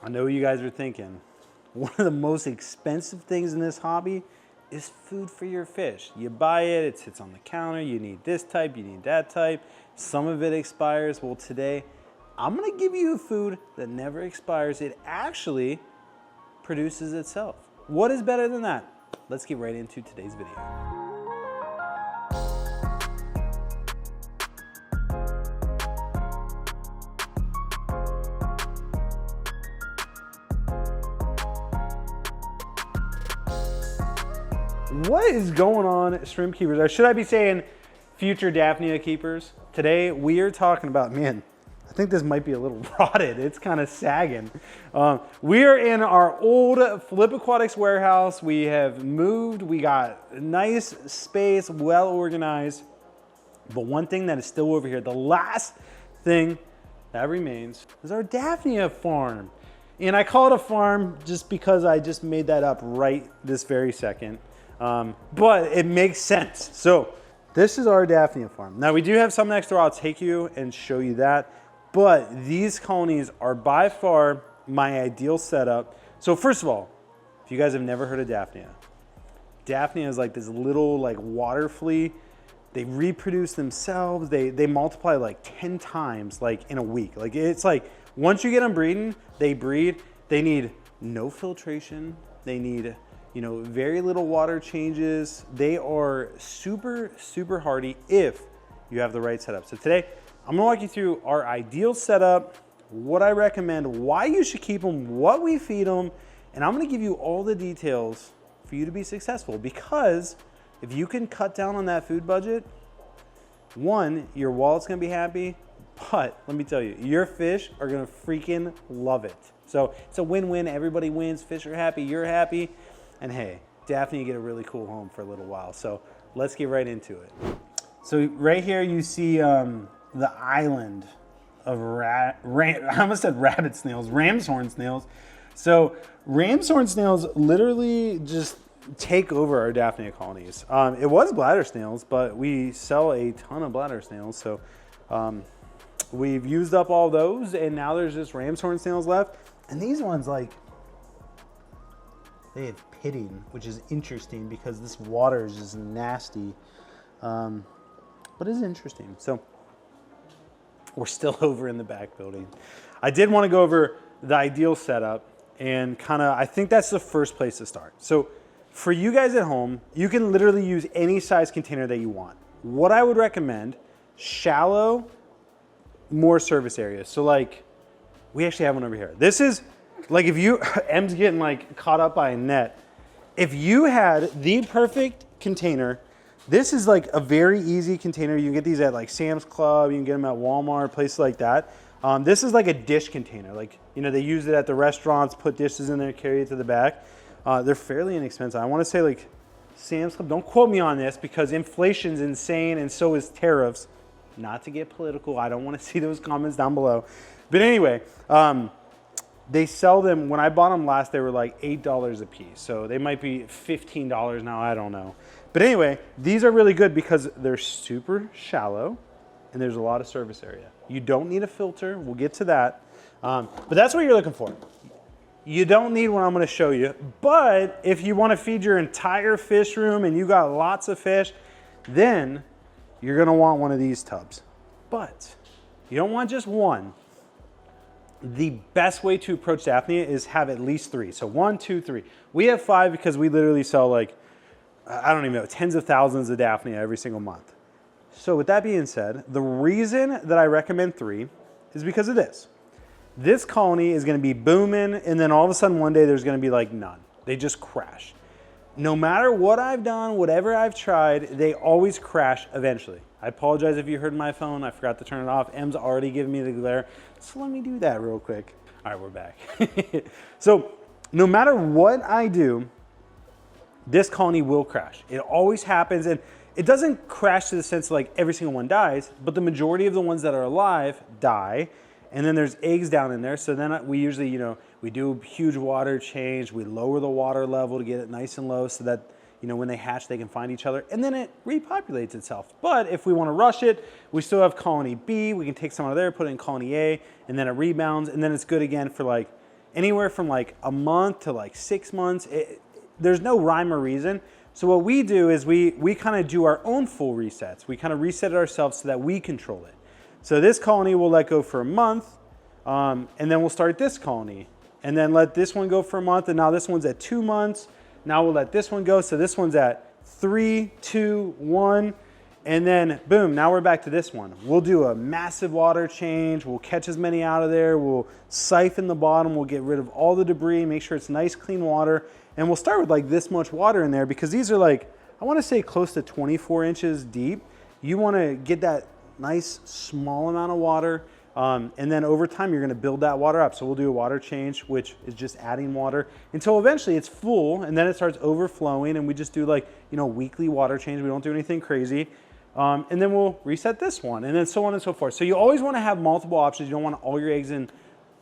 I know what you guys are thinking. One of the most expensive things in this hobby is food for your fish. You buy it, it sits on the counter, you need this type, you need that type. Some of it expires. Well, today, I'm gonna give you a food that never expires. It actually produces itself. What is better than that? Let's get right into today's video. What is going on, shrimp keepers? Or should I be saying future Daphnia keepers? Today we are talking about, man, I think this might be a little rotted. It's kind of sagging. We are in our old flipaquatics warehouse. We have moved. We got nice space, well organized. But one thing that is still over here, the last thing that remains, is our Daphnia farm. And I call it a farm just because I just made that up right this very second. But it makes sense. So this is our Daphnia farm. Now we do have some next door. I'll take you and show you that. But these colonies are by far my ideal setup. So first of all, if you guys have never heard of Daphnia, Daphnia is like this little like water flea. They reproduce themselves. They multiply like 10 times like in a week. Like it's like once you get them breeding, they breed. They need no filtration. They need, you know, very little water changes. They are super, super hardy if you have the right setup. So today, I'm gonna walk you through our ideal setup, what I recommend, why you should keep them, what we feed them, and I'm gonna give you all the details for you to be successful. Because if you can cut down on that food budget, one, your wallet's gonna be happy, but let me tell you, your fish are gonna freaking love it. So it's a win-win, everybody wins, fish are happy, you're happy. And hey, Daphnia get a really cool home for a little while. So let's get right into it. So right here you see the island of I almost said rabbit snails, ram's horn snails. So ram's horn snails literally just take over our Daphnia colonies. It was bladder snails, but we sell a ton of bladder snails. So we've used up all those and now there's just ram's horn snails left. And these ones, like, they have pitting, which is interesting because this water is just nasty. But it's interesting. So we're still over in the back building. I did want to go over the ideal setup and kind of, I think that's the first place to start. So for you guys at home, you can literally use any size container that you want. What I would recommend, shallow, more surface areas. So like, we actually have one over here. This is, like if you, M's getting like caught up by a net. If you had the perfect container, this is like a very easy container. You can get these at like Sam's Club, you can get them at Walmart, places like that. This is like a dish container. Like, you know, they use it at the restaurants, put dishes in there, carry it to the back. They're fairly inexpensive. I want to say like Sam's Club, don't quote me on this because inflation's insane and so is tariffs. Not to get political, I don't want to see those comments down below. But anyway, they sell them, when I bought them last, they were like $8 a piece. So they might be $15 now, I don't know. But anyway, these are really good because they're super shallow and there's a lot of surface area. You don't need a filter, we'll get to that. But that's what you're looking for. You don't need what I'm gonna show you, but if you wanna feed your entire fish room and you got lots of fish, then you're gonna want one of these tubs. But you don't want just one. The best way to approach Daphnia is have at least 3. So 1, 2, 3. We have 5 because we literally sell like, I don't even know, tens of thousands of Daphnia every single month. So with that being said, the reason that I recommend 3 is because of this. This colony is gonna be booming and then all of a sudden one day there's gonna be like none. They just crash. No matter what I've done, whatever I've tried, they always crash eventually. I apologize if you heard my phone. I forgot to turn it off. M's already giving me the glare. So let me do that real quick. All right, we're back. So no matter what I do, this colony will crash. It always happens. And it doesn't crash to the sense like every single one dies, but the majority of the ones that are alive die. And then there's eggs down in there. So then we usually, you know, we do a huge water change. We lower the water level to get it nice and low so that, you know, when they hatch, they can find each other. And then it repopulates itself. But if we want to rush it, we still have colony B. We can take some out of there, put it in colony A, and then it rebounds. And then it's good again for like, anywhere from like a month to like 6 months. There's no rhyme or reason. So what we do is we kind of do our own full resets. We kind of reset it ourselves so that we control it. So this colony we'll let go for a month, and then we'll start this colony, and then let this one go for a month, and now this one's at 2 months. Now we'll let this one go, so this one's at 3, 2, 1, and then boom, now we're back to this one. We'll do a massive water change, we'll catch as many out of there, we'll siphon the bottom, we'll get rid of all the debris, make sure it's nice clean water, and we'll start with like this much water in there because these are like, I wanna say close to 24 inches deep. You wanna get that nice small amount of water, and then over time you're gonna build that water up. So we'll do a water change, which is just adding water until eventually it's full, and then it starts overflowing, and we just do like, you know, weekly water change. We don't do anything crazy. And then we'll reset this one, and then so on and so forth. So you always wanna have multiple options. You don't want all your eggs in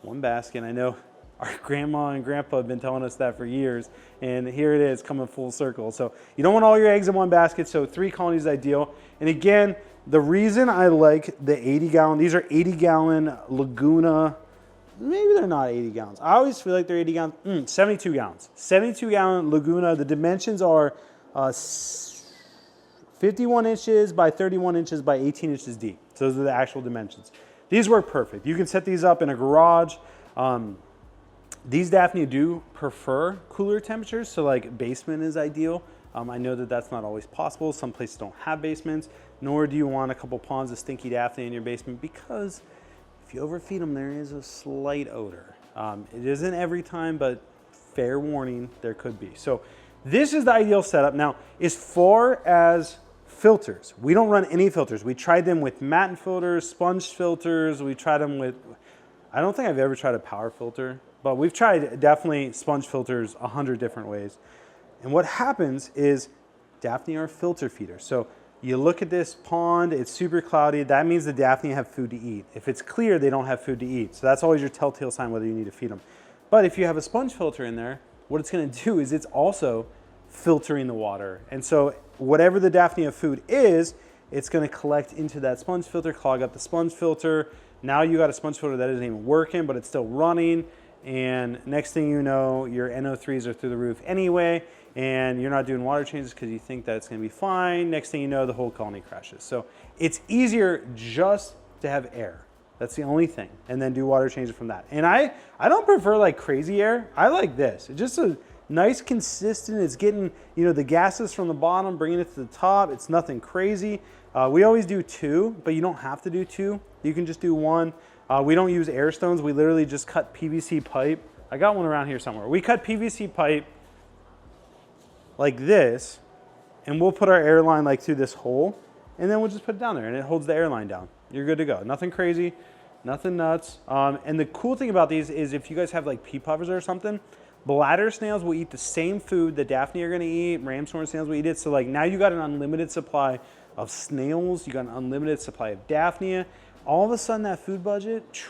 one basket. I know our grandma and grandpa have been telling us that for years, and here it is coming full circle. So you don't want all your eggs in one basket, so 3 colonies is ideal. And again, the reason I like the 80-gallon, these are 80-gallon Laguna, maybe they're not 80 gallons. I always feel like they're 80 gallons, 72 gallons. 72-gallon Laguna, the dimensions are 51 inches by 31 inches by 18 inches deep. So those are the actual dimensions. These work perfect. You can set these up in a garage. These Daphnia do prefer cooler temperatures, so like basement is ideal. I know that that's not always possible. Some places don't have basements, nor do you want a couple ponds of stinky Daphnia in your basement because if you overfeed them, there is a slight odor. It isn't every time, but fair warning, there could be. So this is the ideal setup. Now, as far as filters, we don't run any filters. We tried them with matte filters, sponge filters. We tried them with, I don't think I've ever tried a power filter, but we've tried definitely sponge filters 100 different ways. And what happens is Daphnia are filter feeders. So you look at this pond, it's super cloudy. That means the Daphnia have food to eat. If it's clear, they don't have food to eat. So that's always your telltale sign whether you need to feed them. But if you have a sponge filter in there, what it's gonna do is it's also filtering the water. And so whatever the Daphnia food is, it's gonna collect into that sponge filter, clog up the sponge filter. Now you got a sponge filter that isn't even working, but it's still running. And next thing you know, your NO3s are through the roof anyway, and you're not doing water changes because you think that it's gonna be fine. Next thing you know, the whole colony crashes. So it's easier just to have air. That's the only thing. And then do water changes from that. And I don't prefer like crazy air. I like this. It's just a nice, consistent, it's getting, you know, the gases from the bottom, bringing it to the top. It's nothing crazy. We always do 2, but you don't have to do 2. You can just do 1. We don't use air stones. We literally just cut PVC pipe. I got one around here somewhere. We cut PVC pipe like this, and we'll put our air line like through this hole, and then we'll just put it down there, and it holds the air line down. You're good to go. Nothing crazy, nothing nuts. And the cool thing about these is if you guys have like pea puffers or something, bladder snails will eat the same food that Daphnia are gonna eat, ramshorn snails will eat it. So like now you got an unlimited supply of snails, you got an unlimited supply of Daphnia. All of a sudden that food budget,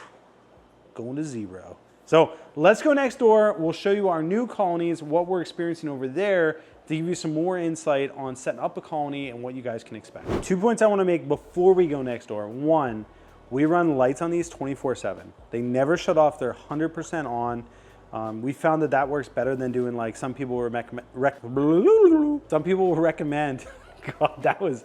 going to 0. So let's go next door. We'll show you our new colonies, what we're experiencing over there to give you some more insight on setting up a colony and what you guys can expect. 2 points I wanna make before we go next door. 1, we run lights on these 24/7. They never shut off, they're 100% on. We found that that works better than doing like some people will recommend. God, that was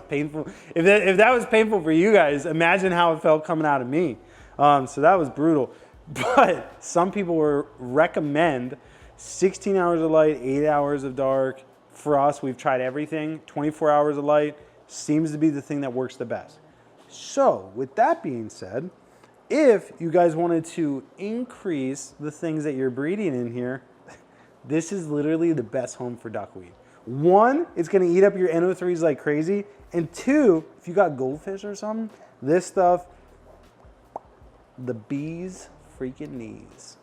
painful. If that was painful for you guys, imagine how it felt coming out of me. So that was brutal. But some people will recommend 16 hours of light, 8 hours of dark. For us, we've tried everything. 24 hours of light seems to be the thing that works the best. So with that being said, if you guys wanted to increase the things that you're breeding in here, this is literally the best home for duckweed. 1, it's gonna eat up your NO3s like crazy. And 2, if you got goldfish or something, this stuff, the bees freaking knees.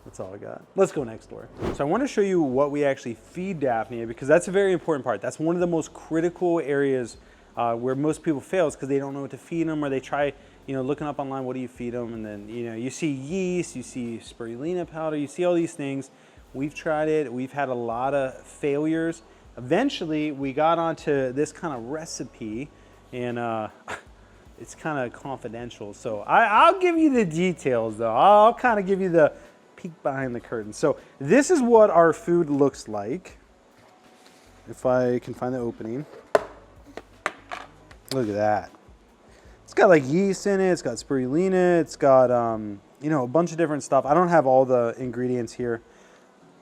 That's all I got. Let's go next door. So I want to show you what we actually feed Daphnia because that's a very important part. That's one of the most critical areas where most people fail is because they don't know what to feed them, or they try, you know, looking up online, what do you feed them? And then, you know, you see yeast, you see spirulina powder, you see all these things. We've tried it. We've had a lot of failures. Eventually, we got onto this kind of recipe, and it's kind of confidential. So I'll give you the details though. I'll kind of give you the peek behind the curtain. So this is what our food looks like. If I can find the opening. Look at that. It's got like yeast in it, it's got spirulina, it's got you know, a bunch of different stuff. I don't have all the ingredients here,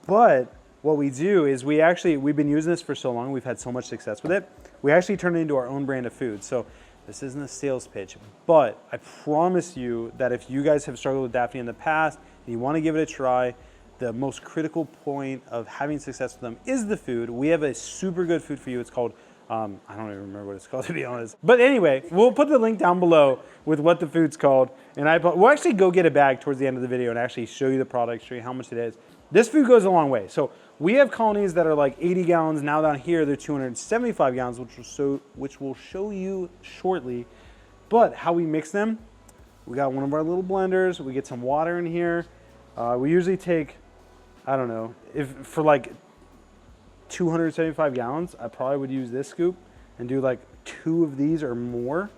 but what we do is we've been using this for so long, we've had so much success with it, we actually turn it into our own brand of food. So this isn't a sales pitch, but I promise you that if you guys have struggled with Daphnia in the past and you want to give it a try, the most critical point of having success with them is the food. We have a super good food for you. It's called, I don't even remember what it's called, to be honest. But anyway, we'll put the link down below with what the food's called. And we'll actually go get a bag towards the end of the video and actually show you the product, show you how much it is. This food goes a long way. So we have colonies that are like 80 gallons. Now down here, they're 275 gallons, which we'll show you shortly. But how we mix them, we got one of our little blenders. We get some water in here. We usually take, I don't know, if for like 275 gallons, I probably would use this scoop and do like 2 of these or more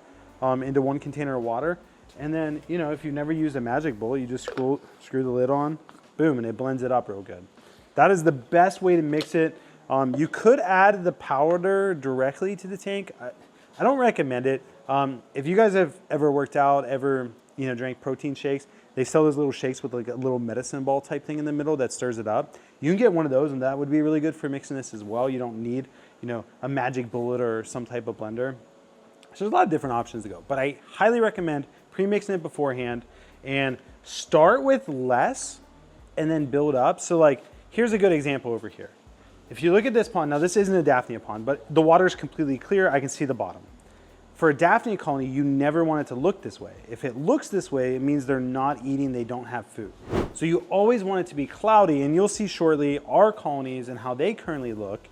into 1 container of water. And then, you know, if you've never used a magic bullet, you just screw the lid on, boom, and it blends it up real good. That is the best way to mix it. You could add the powder directly to the tank. I don't recommend it. If you guys have ever worked out, you know, drank protein shakes, they sell those little shakes with like a little medicine ball type thing in the middle that stirs it up. You can get one of those and that would be really good for mixing this as well. You don't need, you know, a magic bullet or some type of blender. So there's a lot of different options to go, but I highly recommend pre-mixing it beforehand and start with less and then build up. So like, here's a good example over here. If you look at this pond, now this isn't a Daphnia pond, but the water is completely clear. I can see the bottom. For a Daphnia colony, you never want it to look this way. If it looks this way, it means they're not eating, they don't have food. So you always want it to be cloudy, and you'll see shortly our colonies and how they currently look.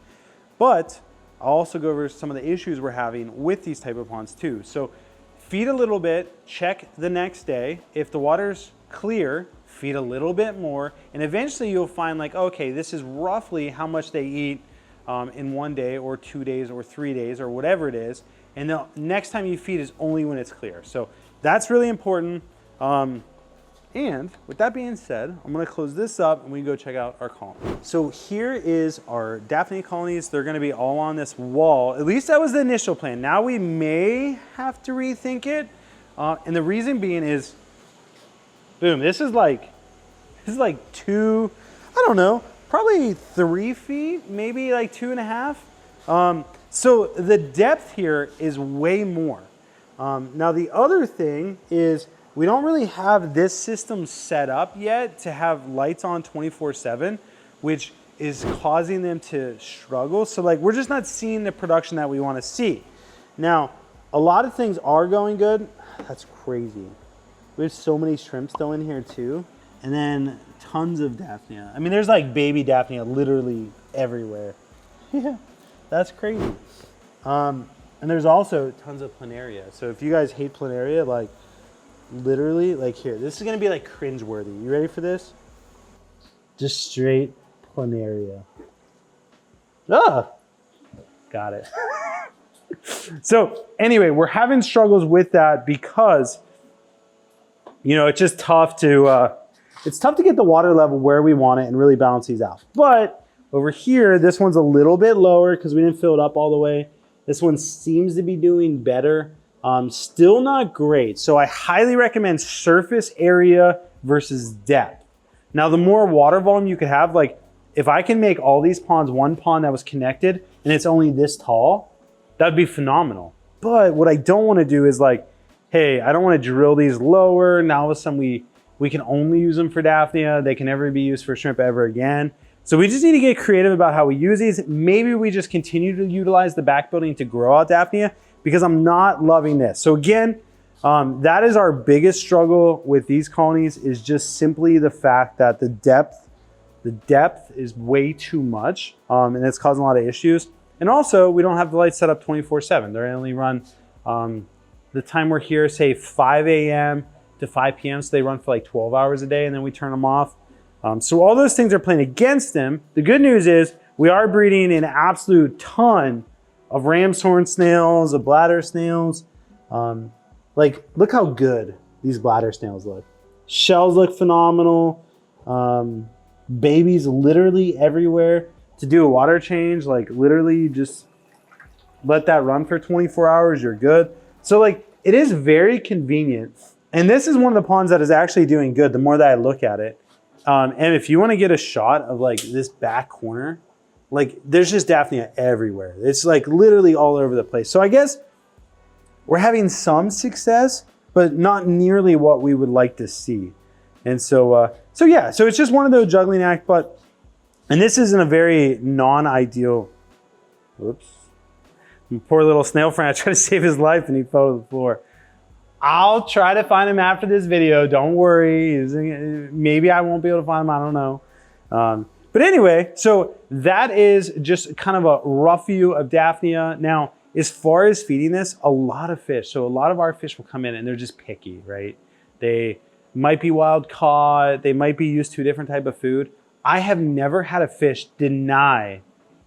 But I'll also go over some of the issues we're having with these type of ponds too. So feed a little bit, check the next day. If the water's clear, feed a little bit more, and eventually you'll find like, okay, this is roughly how much they eat in 1 day or 2 days or 3 days or whatever it is. And the next time you feed is only when it's clear. So that's really important. And with that being said, I'm gonna close this up and we can go check out our colony. So here is our Daphnia colonies. They're gonna be all on this wall. At least that was the initial plan. Now we may have to rethink it. And the reason being is, boom, this is like 2, I don't know, probably 3 feet, maybe like 2.5. So the depth here is way more. Now the other thing is we don't really have this system set up yet to have lights on 24/7, which is causing them to struggle. So like we're just not seeing the production that we want to see. Now, a lot of things are going good. That's crazy. We have so many shrimp still in here too. And then tons of Daphnia. I mean, there's like baby Daphnia literally everywhere. Yeah, that's crazy. And there's also tons of planaria. So if you guys hate planaria, like literally, like here, this is gonna be like cringeworthy. You ready for this? Just straight planaria. Ah, got it. So anyway, we're having struggles with that because, you know, it's just tough to, get the water level where we want it and really balance these out. But over here, this one's a little bit lower because we didn't fill it up all the way. This one seems to be doing better. Still not great. So I highly recommend surface area versus depth. Now, the more water volume you could have, like if I can make all these ponds one pond that was connected and it's only this tall, that'd be phenomenal. But what I don't want to do is like, hey, I don't want to drill these lower. Now all of a sudden we can only use them for Daphnia. They can never be used for shrimp ever again. So we just need to get creative about how we use these. Maybe we just continue to utilize the back building to grow out Daphnia because I'm not loving this. So again, that is our biggest struggle with these colonies is just simply the fact that the depth is way too much and it's causing a lot of issues. And also we don't have the lights set up 24/7. They only run the time we're here, say 5 a.m. to 5 p.m. So they run for like 12 hours a day and then we turn them off. So all those things are playing against them. The good news is we are breeding an absolute ton of ram's horn snails, of bladder snails. Like, look how good these bladder snails look. Shells look phenomenal. Babies literally everywhere. To do a water change, like literally you just let that run for 24 hours, you're good. So like, it is very convenient. And this is one of the ponds that is actually doing good the more that I look at it. And if you want to get a shot of like this back corner, like there's just Daphnia everywhere. It's like literally all over the place. So I guess we're having some success, but not nearly what we would like to see. And so, so it's just one of those juggling acts, and this isn't a very non-ideal, whoops. Poor little snail friend, I tried to save his life and he fell to the floor. I'll try to find him after this video, don't worry. Maybe I won't be able to find him, I don't know. But anyway, so that is just kind of a rough view of Daphnia. Now, as far as feeding this, a lot of fish. So a lot of our fish will come in and they're just picky, right? They might be wild caught, they might be used to a different type of food. I have never had a fish deny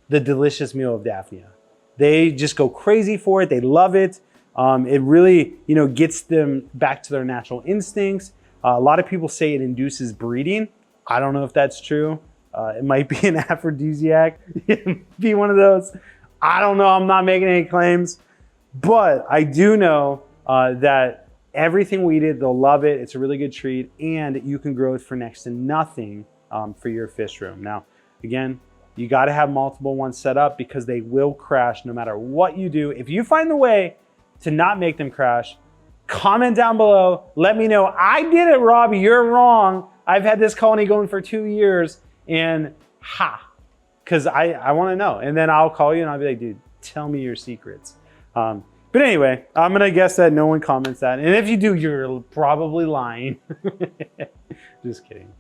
the delicious meal of Daphnia. They just go crazy for it, they love it. It really, gets them back to their natural instincts. A lot of people say it induces breeding. I don't know if that's true. It might be an aphrodisiac. It might be one of those. I don't know, I'm not making any claims. But I do know that everything we did, they'll love it. It's a really good treat. And you can grow it for next to nothing for your fish room. Now, again, you got to have multiple ones set up because they will crash no matter what you do. If you find the way to not make them crash, comment down below. Let me know. I did it, Robbie. You're wrong. I've had this colony going for 2 years and because I want to know. And then I'll call you and I'll be like, dude, tell me your secrets. But anyway, I'm going to guess that no one comments that. And if you do, you're probably lying. Just kidding.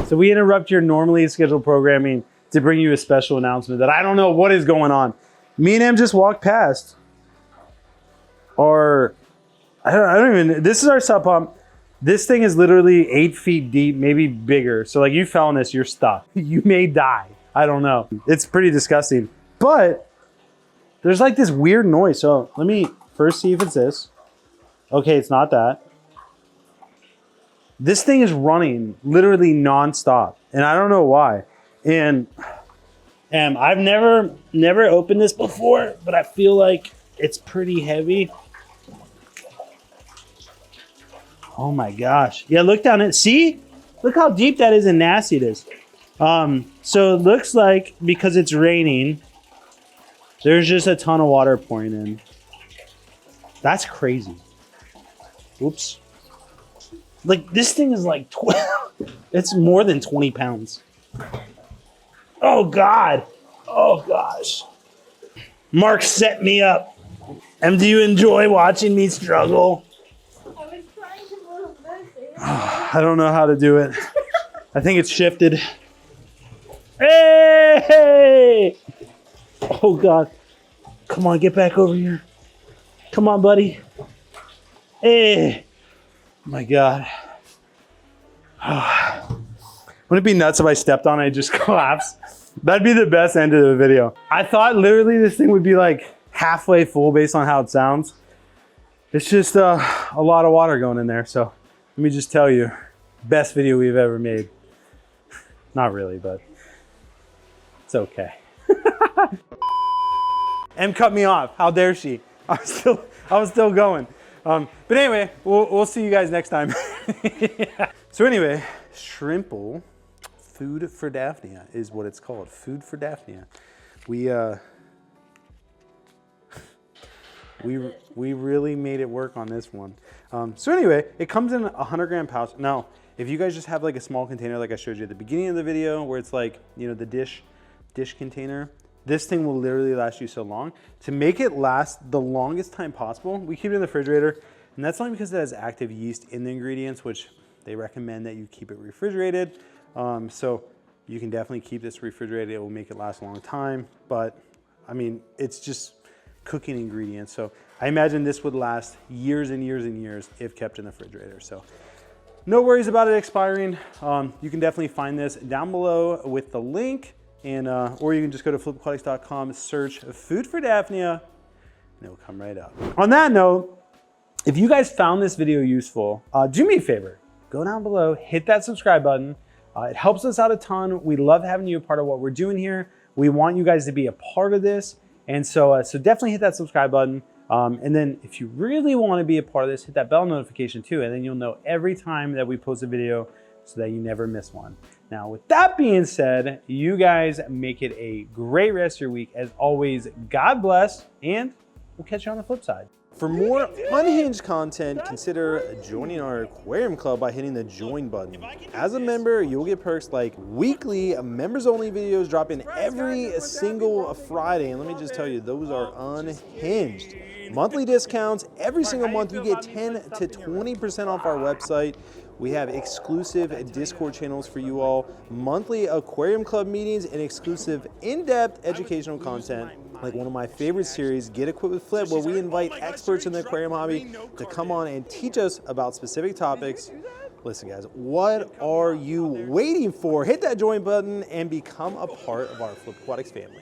So we interrupt your normally scheduled programming to bring you a special announcement that I don't know what is going on. Me and Em just walked past our, I don't even, this is our sub pump. This thing is literally 8 feet deep, maybe bigger. So like you fell in this, you're stuck. You may die. I don't know. It's pretty disgusting. But there's like this weird noise. So let me first see if it's this. Okay, it's not that. This thing is running literally nonstop. And I don't know why. And I've never opened this before, but I feel like it's pretty heavy. Oh my gosh. Yeah, look down it. See? Look how deep that is and nasty it is. So it looks like because it's raining, there's just a ton of water pouring in. That's crazy. Oops. Like this thing is like 12. It's more than 20 pounds. Oh God. Oh gosh. Mark set me up. And do you enjoy watching me struggle? I don't know how to do it. I think it's shifted. Hey! Oh God. Come on, get back over here. Come on, buddy. Hey! My God. Wouldn't it be nuts if I stepped on it and just collapsed? That'd be the best end of the video. I thought literally this thing would be like halfway full based on how it sounds. It's just a lot of water going in there. So let me just tell you, best video we've ever made. Not really, but it's okay. Em cut me off. How dare she? I was still going. But anyway, we'll see you guys next time. Yeah. So anyway, shrimple food for Daphnia is what it's called. Food for Daphnia. We really made it work on this one. So anyway, it comes in a 100-gram pouch. Now, if you guys just have like a small container like I showed you at the beginning of the video where it's like, the dish container, this thing will literally last you so long. To make it last the longest time possible, we keep it in the refrigerator. And that's only because it has active yeast in the ingredients, which they recommend that you keep it refrigerated. So you can definitely keep this refrigerated. It will make it last a long time. But I mean, it's just cooking ingredients. So I imagine this would last years and years and years if kept in the refrigerator. So no worries about it expiring. You can definitely find this down below with the link. And, or you can just go to flipaquatics.com, search food for Daphnia, and it will come right up. On that note, If you guys found this video useful, do me a favor, go down below, hit that subscribe button. It helps us out a ton. We love having you a part of what we're doing here. We want you guys to be a part of this. And so definitely hit that subscribe button. And then if you really want to be a part of this, hit that bell notification too. And then you'll know every time that we post a video so that you never miss one. Now, with that being said, you guys make it a great rest of your week. As always, God bless, and we'll catch you on the flip side. For more unhinged content, consider joining our Aquarium Club by hitting the join button. As a member, you'll get perks like weekly members-only videos dropping every single Friday. And let me just tell you, those are unhinged. Monthly discounts. Every single month, you get 10 to 20% off our website. We have exclusive Discord channels for you all, monthly Aquarium Club meetings, and exclusive in-depth educational content. Like one of my favorite series, Get Equipped with Flip, where we invite experts in the aquarium hobby to come on and teach us about specific topics. Listen guys, what are you waiting for? Hit that join button and become a part of our Flipaquatics family.